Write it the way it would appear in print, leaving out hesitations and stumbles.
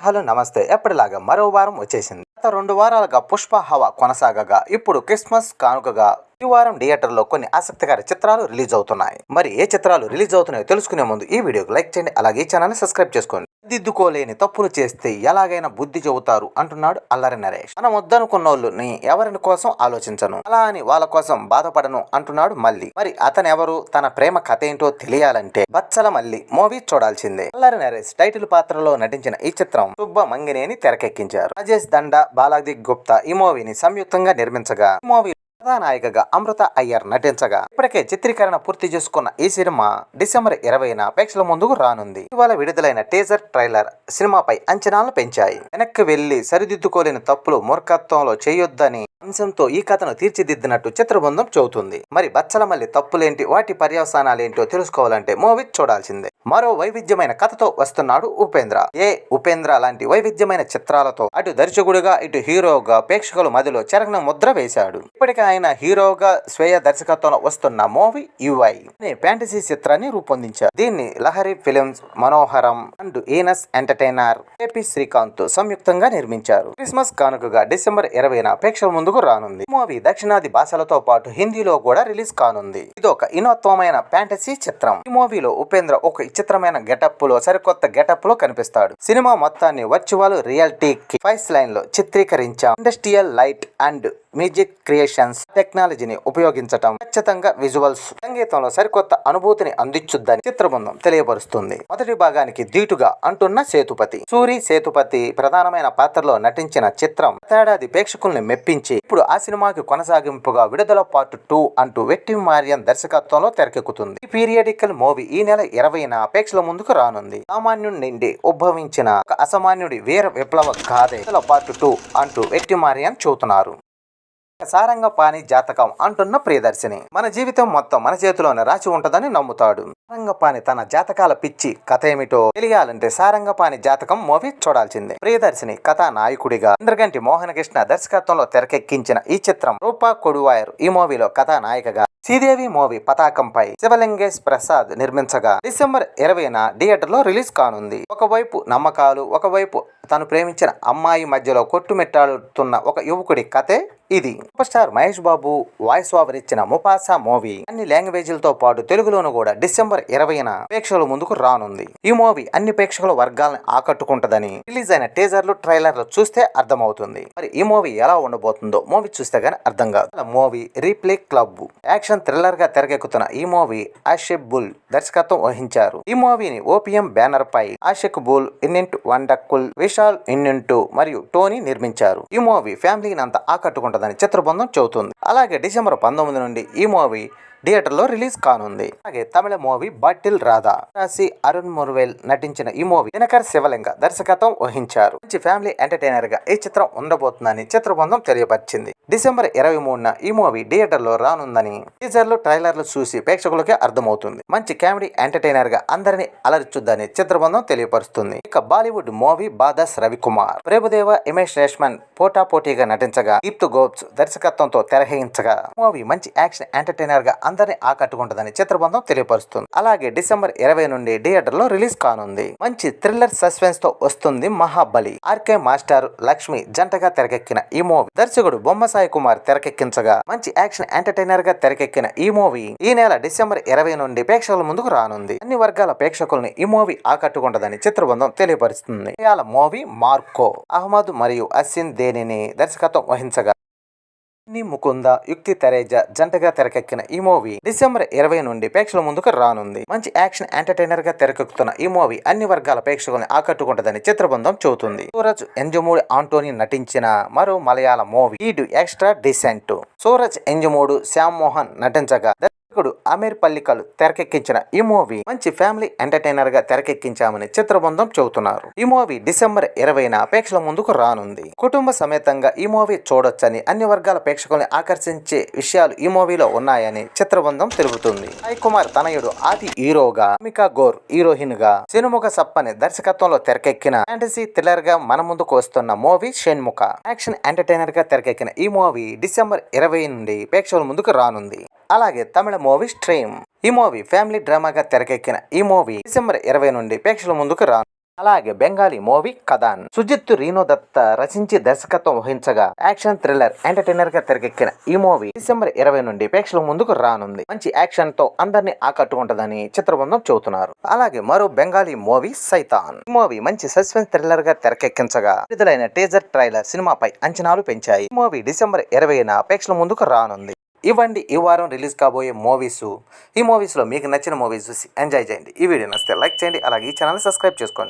Hello నమస్తే. ఎప్పటిలాగా మరో వారం వచ్చేసింది. గత 2 వారాలుగా పుష్ప హవా కొనసాగగా ఇప్పుడు క్రిస్మస్ కానుకగా ఈ వారం థియేటర్లో కొన్ని ఆసక్తికర చిత్రాలు రిలీజ్ అవుతున్నాయి. మరి ఏ చిత్రాలు రిలీజ్ అవుతున్నాయో తెలుసుకునే ముందు ఈ వీడియోకి లైక్ చేయండి. అలాగే ఈ ఛానల్ని సబ్స్క్రైబ్ చేసుకోండి. దిద్దుకోలేని తప్పులు చేస్తే ఎలాగైనా బుద్ధి చెబుతారు అంటున్నాడు అల్లరి నరేష్. మనం వద్దనుకున్నోళ్ళని ఎవరిని కోసం ఆలోచించను, అలా అని వాళ్ళ కోసం బాధపడను అంటున్నాడు మల్లి. మరి అతను ఎవరు, తన ప్రేమ కథ ఏంటో తెలియాలంటే బచ్చల మల్లి మూవీ చూడాల్సిందే. అల్లరి నరేష్ టైటిల్ పాత్రలో నటించిన ఈ చిత్రం సుబ్బ మంగినేని తెరకెక్కించారు. రాజేష్ దండా, బాలాజీ గుప్తా ఈ మూవీని సంయుక్తంగా నిర్మించగా ఈ మూవీ కథానాయికగా అమృత అయ్యర్ నటించగా ఇప్పటికే చిత్రీకరణ పూర్తి చేసుకున్న ఈ సినిమా డిసెంబర్ 20న ప్రేక్షకుల ముందుకు రానుంది. ఇవాళ విడుదలైన టీజర్ ట్రైలర్ సినిమాపై అంచనాలను పెంచాయి. వెనక్కి వెళ్లి సరిదిద్దుకోలేని తప్పులు మూర్ఖత్వంలో చేయొద్దని అంశంతో ఈ కథను తీర్చిదిద్దినట్టు చిత్రబృందం చెబుతుంది. మరి బచ్చల మల్లి తప్పులేంటి, వాటి పర్యవసానాలేంటో తెలుసుకోవాలంటే మూవీ చూడాల్సిందే. మరో వైవిధ్యమైన కథతో వస్తున్నాడు ఉపేంద్ర. ఉపేంద్ర లాంటి వైవిధ్యమైన చిత్రాలతో అటు దర్శకుడిగా ఇటు హీరోగా ప్రేక్షకుల మధ్యలో చెరగని ముద్ర వేశాడు. ఇప్పటికే ఆయన హీరోగా స్వీయ దర్శకత్వంలో వస్తున్న మూవీ యుఐ అనే ఫ్యాంటసీ చిత్రాన్ని రూపొందించారు. దీన్ని లహరి ఫిలిమ్స్, మనోహరం అండ్ ఈనస్ ఎంటర్టైనర్, ఏపీ శ్రీకాంత్ సంయుక్తంగా నిర్మించారు. క్రిస్మస్ కానుకగా డిసెంబర్ 20న ప్రేక్షకుల ముందుకు రానుంది. ఈ మూవీ దక్షిణాది భాషలతో పాటు హిందీలో కూడా రిలీజ్ కానుంది. ఇది ఒక ఇనోత్వమైన ఫ్యాంటసీ చిత్రం. ఈ మూవీలో ఉపేంద్ర ఒక విచిత్రమైన గెటప్ లో సరికొత్త గెటప్ లో కనిపిస్తాడు. సినిమా మొత్తాన్ని వర్చువల్ రియాలిటీ ఫైస్ లైన్ లో చిత్రీకరించాం. Industrial light and music creations టెక్నాలజీని ఉపయోగించటం, ఖచ్చితంగా విజువల్స్, సంగీతంలో సరికొత్త అనుభూతిని అందించుద్దని చిత్రబృందం తెలియపరుస్తుంది. మొదటి భాగానికి ధీటుగా అంటున్న సేతుపతి. సూరి సేతుపతి ప్రధానమైన పాత్రలో నటించిన చిత్రం ఏడాది ప్రేక్షకుల్ని మెప్పించి ఇప్పుడు ఆ సినిమాకి కొనసాగింపుగా విడుదల పార్ట్ 2 అంటూ వెట్టి మారియన్ దర్శకత్వంలో తెరకెక్కుతుంది. ఈ పీరియాడికల్ మూవీ ఈ నెల 20న ప్రేక్షకుల ముందుకు రానుంది. సామాన్యుడి నుండి ఉద్భవించిన ఒక అసామాన్యుడి వీర విప్లవ గాథే పార్ట్ 2 అంటూ వెట్టి మారియన్ చూస్తున్నారు. సారంగపాణి జాతకం అంటున్న ప్రియదర్శిని. మన జీవితం మొత్తం మన చేతిలోనే రాసి ఉంటదని నమ్ముతాడు. సారంగపాణి తన జాతకాల పిచ్చి కథ ఏమిటో తెలియాలంటే సారంగపాణి జాతకం మూవీ చూడాల్సిందే. ప్రియదర్శిని కథానాయకుడిగా ఇంద్రగంటి మోహనకృష్ణ దర్శకత్వంలో తెరకెక్కించిన ఈ చిత్రం రూపా కొడువాయర్ ఈ మూవీలో కథానాయికగా, శ్రీదేవి మూవీ పతాకంపై శివలింగేష్ ప్రసాద్ నిర్మించగా డిసెంబర్ 20న థియేటర్లో రిలీజ్ కానుంది. ఒకవైపు నమ్మకాలు, ఒకవైపు తను ప్రేమించిన అమ్మాయి మధ్యలో కొట్టుమిట్టాడుతున్న ఒక యువకుడి కథే ఇది. Super star Mahesh Babu voice over ఇచ్చిన ముఫాసా మూవీ అన్ని లాంగ్వేజ్లతో పాటు తెలుగులోను కూడా డిసెంబర్ 20న ప్రేక్షకుల ముందుకు రానుంది. ఈ మూవీ అన్ని ప్రేక్షకుల వర్గాలను ఆకట్టుకుంటదని రిలీజ్ అయిన టీజర్లు ట్రైలర్లు చూస్తే అర్థమవుతుంది. మరి ఈ మూవీ ఎలా ఉండబోతుందో మూవీ చూస్తే గానీ అర్థం కాదు. Movie replay club action thriller గా తెరకెక్కుతున్న ఈ మూవీ ఆషిక్ బుల్ దర్శకత్వం వహించారు. ఈ మూవీని ఓపీఎం బ్యానర్ పై ఆషిక్ బుల్, ఇన్నింట్ వండకుల్, విశాల్ ఇన్నింటు మరియు టోనీ నిర్మించారు. ఈ మూవీ ఫ్యామిలీని అంతా ఆకట్టుకుంటుందని చిత్రబృందం చెబుతుంది. అలాగే డిసెంబర్ 19 నుండి ఈ మూవీ థియేటర్లో రిలీజ్ కానుంది. అలాగే తమిళ మూవీ బాటిల్ రాధా రాసి అరుణ్ మురువెల్ నటించిన ఈ మూవీ దినకర్ శివలింగ దర్శకత్వం వహించారు. మంచి ఫ్యామిలీ ఎంటర్టైనర్ గా ఈ చిత్రం ఉండబోతుందని చిత్రబృందం తెలియపరిచింది. డిసెంబర్ 23న ఈ మూవీ థియేటర్లో రానుందని టీజర్లు ట్రైలర్లు చూసి ప్రేక్షకులకే అర్థమవుతుంది. మంచి కామెడీ ఎంటర్టైనర్ గా అందరినీ అలరించుద్దని చిత్రబృందం తెలియపరుస్తుంది. ఇక బాలీవుడ్ మూవీ బాదస్ రవికుమార్, ప్రభుదేవ, ఇమేష్ రేష్మన్ పోటాపోటీగా నటించగా దీప్తు గోప్స్ దర్శకత్వంతో తెరహించగా మూవీ మంచి యాక్షన్ ఎంటర్టైనర్ గా అందరినీ ఆకట్టుకుంటుందని చిత్రబృందం తెలియపరుస్తుంది. అలాగే డిసెంబర్ 20 నుండి థియేటర్లో రిలీజ్ కానుంది. మంచి థ్రిల్లర్ సస్పెన్స్ తో వస్తుంది మహాబలి. ఆర్కే మాస్టర్, లక్ష్మి జంటగా తెరకెక్కిన ఈ మూవీ దర్శకుడు బొమ్మసాయి కుమార్ తెరకెక్కించగా మంచి యాక్షన్ ఎంటర్టైనర్ గా తెరకెక్కిన ఈ మూవీ ఈ నెల డిసెంబర్ 20 నుండి ప్రేక్షకుల ముందుకు రానుంది. అన్ని వర్గాల ప్రేక్షకుల్ని ఈ మూవీ ఆకట్టుకుంటుందని చిత్రబృందం తెలియపరుస్తుంది. మూవీ మార్కో అహ్మద్ మరియు అసిన్ దేనిని దర్శకత్వం వహించగా ముకుంద, యుక్తి తెరేజ జంటగా తెరకెక్కిన ఈ మూవీ డిసెంబర్ 20 నుండి ప్రేక్షకుల ముందుకు రానుంది. మంచి యాక్షన్ ఎంటర్టైనర్ గా తెరకెక్కుతున్న ఈ మూవీ అన్ని వర్గాల ప్రేక్షకుల్ని ఆకట్టుకుంటుందని చిత్రబృందం చెబుతుంది. సూరజ్ ఎంజమూడి ఆంటోనీ నటించిన మరో మలయాళ మూవీ ఈడు ఎక్స్ట్రా డిసెంట్. సూరజ్ ఎంజమూడు, శ్యామ్ మోహన్ నటించగా దర్శకుడు అమీర్ పల్లికలు తెరకెక్కించిన ఈ మూవీ మంచి ఫ్యామిలీ ఎంటర్టైనర్ గా తెరకెక్కించామని చిత్రబృందం చెబుతున్నారు. ఈ మూవీ డిసెంబర్ 20న ప్రేక్షకుల ముందుకు రానుంది. కుటుంబ సమేతంగా ఈ మూవీ చూడొచ్చని, అన్ని వర్గాల ప్రేక్షకుల్ని ఆకర్షించే విషయాలు ఈ మూవీలో ఉన్నాయని చిత్రబృందం తెలుపుతుంది. సాయి కుమార్ తనయుడు ఆది హీరోగా, అమికా గోర్ హీరోయిన్ గా, సినుముఖ సప్పని దర్శకత్వంలో తెరకెక్కిన ఫ్యాంటసీ థ్రిల్లర్ గా మన ముందుకు వస్తున్న మూవీ షణ్ముఖ యాక్షన్ ఎంటర్టైనర్ గా తెరకెక్కిన ఈ మూవీ డిసెంబర్ 20 నుండి ప్రేక్షకుల ముందుకు రానుంది. అలాగే తమిళ మూవీ స్ట్రీమ్ ఈ మూవీ ఫ్యామిలీ డ్రామాగా తెరకెక్కిన ఈ మూవీ డిసెంబర్ 20 నుండి ప్రేక్షకుల ముందుకు రానుంది. అలాగే బెంగాలీ మూవీ కథాన్ సుజిత్ రీనో దత్త రచించి దర్శకత్వం వహించగా యాక్షన్ థ్రిల్లర్ ఎంటర్టైనర్ గా తెరకెక్కిన ఈ మూవీ డిసెంబర్ 20 నుండి ప్రేక్షకుల ముందుకు రానుంది. మంచి యాక్షన్ తో అందరినీ ఆకట్టుకుంటదని చిత్రబృందం చెబుతున్నారు. అలాగే మరో బెంగాలీ మూవీ సైతాన్. ఈ మూవీ మంచి సస్పెన్స్ థ్రిల్లర్ గా తెరకెక్కించగా విడుదలైన టీజర్ ట్రైలర్ సినిమాపై అంచనాలు పెంచాయి. ఈ మూవీ డిసెంబర్ 20న ప్రేక్షకుల ముందుకు రానుంది. ఇవ్వండి ఈ వారం రిలీజ్ కాబోయే మూవీస్. ఈ మూవీస్లో మీకు నచ్చిన మూవీస్ చూసి ఎంజాయ్ చేయండి. ఈ వీడియో నచ్చితే లైక్ చేయండి. అలాగే ఈ ఛానల్ సబ్స్క్రైబ్ చేసుకోండి.